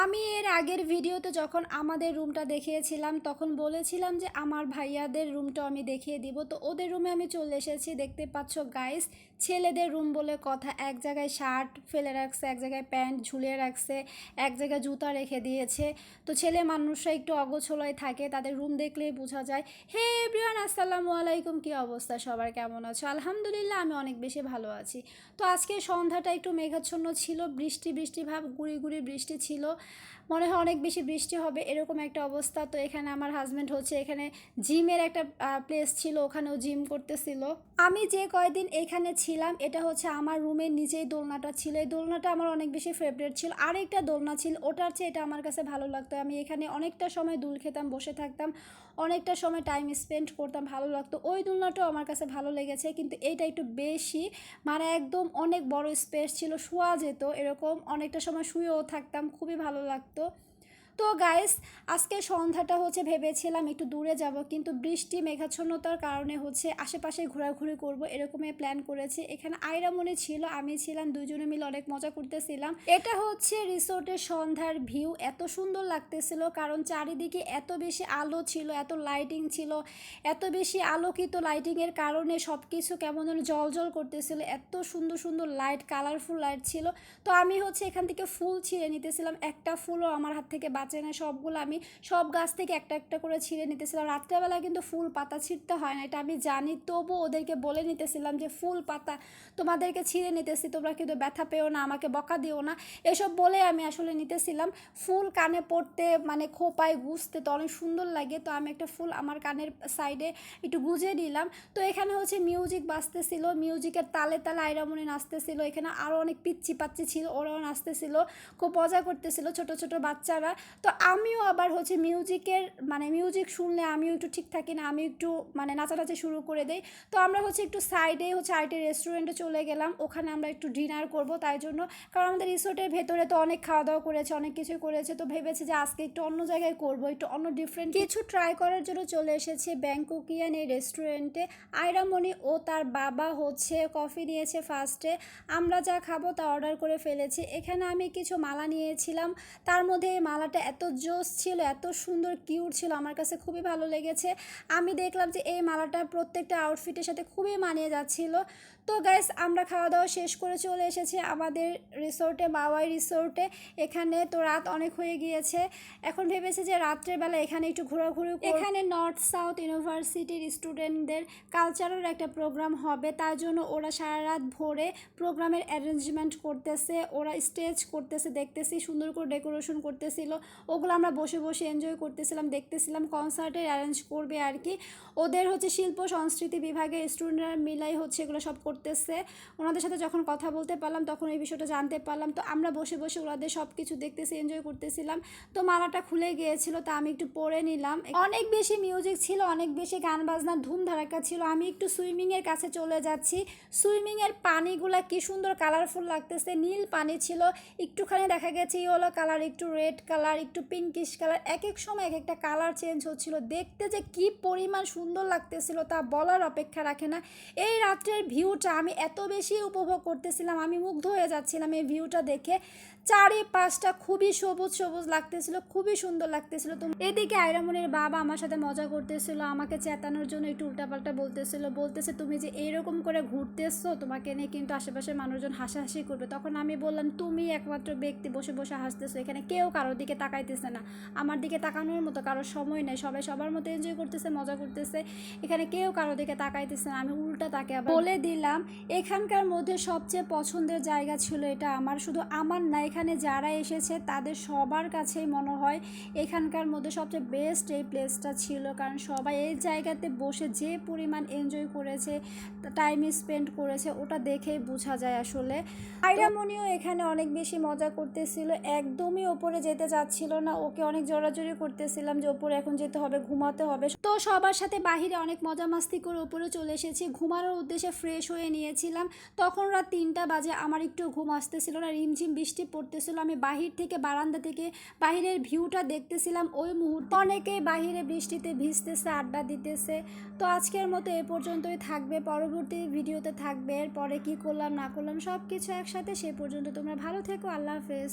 আমি এর আগের ভিডিওতে যখন আমাদের রুমটা দেখিয়েছিলাম তখন বলেছিলাম যে আমার ভাইয়াদের রুমটা আমি দেখিয়ে দিব। তো ওদের রুমে আমি চলে এসেছি, দেখতে পাচ্ছ গাইস। ছেলেদের রুম বলে কথা, এক জায়গায় শার্ট ফেলে রাখছে, এক জায়গায় প্যান্ট ঝুলিয়ে রাখছে, এক জায়গায় জুতা রেখে দিয়েছে। তো ছেলে মানুষরা একটু অগোছালোয় থাকে, তাদের রুম দেখলেই বোঝা যায়। হে এভরিওয়ান, আসসালামু আলাইকুম, কী অবস্থা সবার, কেমন আছো? আলহামদুলিল্লাহ আমি অনেক বেশি ভালো আছি। তো আজকে সন্ধ্যাটা একটু মেঘাচ্ছন্ন ছিল, বৃষ্টি বৃষ্টি ভাব, গুড়ি গুড়ি বৃষ্টি ছিল, মনে হয় অনেক বেশি বৃষ্টি হবে এরকম একটা অবস্থা। তো এখানে আমার হাজব্যান্ড হচ্ছে এখানে জিমের একটা প্লেস ছিল, ওখানেও জিম করতেছিল। আমি যে কয়দিন এখানে ছিলাম এটা হচ্ছে আমার রুমের নিচেই দোলনাটা ছিল, এই দোলনাটা আমার অনেক বেশি ফেভারিট ছিল। আরেকটা দোলনা ছিল, ওটার চেয়ে এটা আমার কাছে ভালো লাগতো। আমি এখানে অনেকটা সময় দুল খেতাম, বসে থাকতাম, অনেকটা সময় টাইম স্পেন্ড করতাম, ভালো লাগতো। ওই দোলনাটাও আমার কাছে ভালো লেগেছে, কিন্তু এইটা একটু বেশি, মানে একদম অনেক বড় স্পেস ছিল, শোয়া যেত, এরকম অনেকটা সময় শুয়েও থাকতাম, খুবই ভালো লাগতো। তো গাইস, আজকে সন্ধ্যাটা হচ্ছে ভেবেছিলাম একটু দূরে যাব, কিন্তু বৃষ্টি মেঘাচ্ছন্নতার কারণে হচ্ছে আশেপাশে ঘোরাঘুরি করব এরকমই প্ল্যান করেছি। এখানে আইরামণি ছিল, আমি ছিলাম, দুজনে মিলে অনেক মজা করতেছিলাম। এটা হচ্ছে রিসোর্টের সন্ধ্যার ভিউ, এত সুন্দর লাগতেছিল কারণ চারিদিকে এত বেশি আলো ছিল, এত লাইটিং ছিল, এত বেশি আলোকিত লাইটিংয়ের কারণে সব কিছু কেমন যেন জল জল করতেছিল, এত সুন্দর সুন্দর লাইট, কালারফুল লাইট ছিল। তো আমি হচ্ছে এখান থেকে ফুল ছিঁড়ে নিতেছিলাম, একটা ফুলও আমার হাত থেকে বাঁচে না, সবগুলো আমি সব গাছ থেকে একটা একটা করে ছিঁড়ে নিতেছিলাম। রাত্রেবেলা কিন্তু ফুল পাতা ছিঁড়তে হয় না, এটা আমি জানি, তবু ওদেরকে বলে নিতেছিলাম যে ফুল পাতা তোমাদেরকে ছিঁড়ে নিতেছি, তোমরা কিন্তু ব্যথা পেও না, আমাকে বকা দিও না, এসব বলে আমি আসলে নিতেছিলাম। ফুল কানে পড়তে মানে খোপায় গুজতে তো অনেক সুন্দর লাগে, তো আমি একটা ফুল আমার কানের সাইডে একটু গুজে নিলাম। তো এখানে হচ্ছে মিউজিক বাজতেছিল, মিউজিকের তালে তালে আইরামণি নাচতেছিল, এখানে আরও অনেক পিচ্ছি পাচ্ছি ছিল, ওরাও নাচতেছিল, খুব মজা করতেছিল ছোট ছোট বাচ্চারা। তো আমিও আবার হচ্ছে মিউজিকের মানে মিউজিক শুনলে আমিও একটু ঠিক থাকি না, আমি একটু মানে নাচানাচি শুরু করে দেই। তো আমরা হচ্ছে একটু সাইডে হচ্ছে আইটি রেস্টুরেন্টে চলে গেলাম, ওখানে আমরা একটু ডিনার করব তাই জন্য, কারণ আমাদের রিসোর্টের ভেতরে তো অনেক খাওয়া দাওয়া করেছে, অনেক কিছুই করেছে, তো ভেবেছি যে আজকে একটু অন্য জায়গায় করব, একটু অন্য ডিফারেন্ট কিছু ট্রাই করার জন্য চলে এসেছি ব্যাংককিয়ান এই রেস্টুরেন্টে। আইরামণি ও তার বাবা হচ্ছে কফি নিয়েছে ফার্স্টে, আমরা যা খাবো তা অর্ডার করে ফেলেছি। এখানে আমি কিছু মালা নিয়েছিলাম, তার মধ্যে এই মালাটা এত জোস ছিল, এত সুন্দর কিউট ছিল, আমার কাছে খুবই ভালো লেগেছে। আমি দেখলাম যে এই মালাটা প্রত্যেকটা আউটফিটের সাথে খুবই মানিয়ে যাচ্ছিল। তো গাইস, আমরা খাওয়া দাওয়া শেষ করে চলে এসেছি আমাদের রিসোর্টে, মাওয়াই রিসোর্টে। এখানে তো রাত অনেক হয়ে গিয়েছে, এখন ভেবেছি যে রাত্রের বেলা এখানে একটু ঘোরাঘুরি। এখানে নর্থ সাউথ ইউনিভার্সিটির স্টুডেন্টদের কালচারাল একটা প্রোগ্রাম হবে, তার জন্য ওরা সারা রাত ভরে প্রোগ্রামের অ্যারেঞ্জমেন্ট করতেছে, ওরা স্টেজ করতেছে, দেখতেছি সুন্দর করে ডেকোরেশন করতেছিল, ওগুলো আমরা বসে বসে এনজয় করতেছিলাম, দেখতেছিলাম। কনসার্টের অ্যারেঞ্জ করবে আর কি, ওদের হচ্ছে শিল্প সংস্কৃতি বিভাগের স্টুডেন্টরা মিলাই হচ্ছে এগুলো সব করতেছে। ওনাদের সাথে যখন কথা বলতে পারলাম তখন এই বিষয়টা জানতে পারলাম। তো আমরা বসে বসে ওনাদের সব কিছু দেখতেছি, এনজয় করতেছিলাম। তো মালাটা খুলে গিয়েছিল, তা আমি একটু পরে নিলাম। অনেক বেশি মিউজিক ছিল, অনেক বেশি গান বাজনার ধুম ধারাক্কা ছিল। আমি একটু সুইমিংয়ের কাছে চলে যাচ্ছি, সুইমিংয়ের পানিগুলা কি সুন্দর কালারফুল লাগতেছে, নীল পানি ছিল, একটুখানি দেখা গেছে ইয়েলো কালার, একটু রেড কালার, একটু পিঙ্কিশ কালার, এক এক সময় এক একটা কালার চেঞ্জ হচ্ছিল, দেখতে যে কি পরিমাণ সুন্দর লাগতেছিল তা বলার অপেক্ষা রাখে না। এই রাত্রের ভিউটা আমি এত বেশি উপভোগ করতেছিলাম, আমি মুগ্ধ হয়ে যাচ্ছিলাম এই ভিউটা দেখে। চারিপাশটা খুবই সবুজ সবুজ লাগতেছিল, খুবই সুন্দর লাগতেছিল। তো এদিকে আইরামনির বাবা আমার সাথে মজা করতেছিল, আমাকে চেতানোর জন্য একটু উল্টাপাল্টা বলতেছে তুমি যে এইরকম করে ঘুরতেছো তোমাকে নিয়ে কিন্তু আশেপাশের মানুষজন হাসাহাসি করবে। তখন আমি বললাম তুমি একমাত্র ব্যক্তি বসে বসে হাসতেছো, এখানে কেউ কারোর দিকে তাকাইতেছে না, আমার দিকে তাকানোর মতো কারোর সময় নেই, সবাই সবার মতো এনজয় করতেছে, মজা করতেছে, এখানে কেউ কারোর দিকে তাকাইতেছে না। আমি উল্টা তাকে আবার বলে দিলাম এখানকার মধ্যে সবচেয়ে পছন্দের জায়গা ছিল এটা আমার, শুধু আমার না, এখানে যারা এসেছে তাদের সবার কাছেই মনে হয় এখানকার মধ্যে সবচেয়ে বেস্ট এই প্লেসটা ছিল, কারণ সবাই এই জায়গাতে বসে যে পরিমাণ এনজয় করেছে, টাইম স্পেন্ড করেছে, ওটা দেখেই বোঝা যায় আসলে। আইরামনিও এখানে অনেক বেশি মজা করতেছিল, একদমই ওপরে যেতে চাচ্ছিল না, ওকে অনেক জোরাজোরি করতেছিলাম যে ওপরে এখন যেতে হবে, ঘুমাতে হবে। তো সবার সাথে বাহিরে অনেক মজা মাস্তি করে ওপরে চলে এসেছি, ঘুমানোর উদ্দেশ্যে ফ্রেশ হয়ে নিয়েছিলাম। তখন রাত 3টা বাজে, আমার একটু ঘুম আসতেছিল না, রিমঝিম বৃষ্টি পড়তেছিল। আমি বাহির থেকে বারান্দা থেকে বাহিরের ভিউটা দেখতেছিলাম, ওই মুহূর্তে অনেকেই বাহিরে বৃষ্টিতে ভিজতেছে, আড্ডা দিতেছে। তো আজকের মতো এ পর্যন্তই থাকবে, পরবর্তী ভিডিওতে থাকবে এরপরে কি করলাম না করলাম সব কিছু একসাথে। সে পর্যন্ত তোমরা ভালো থেকো, আল্লাহ হাফেজ।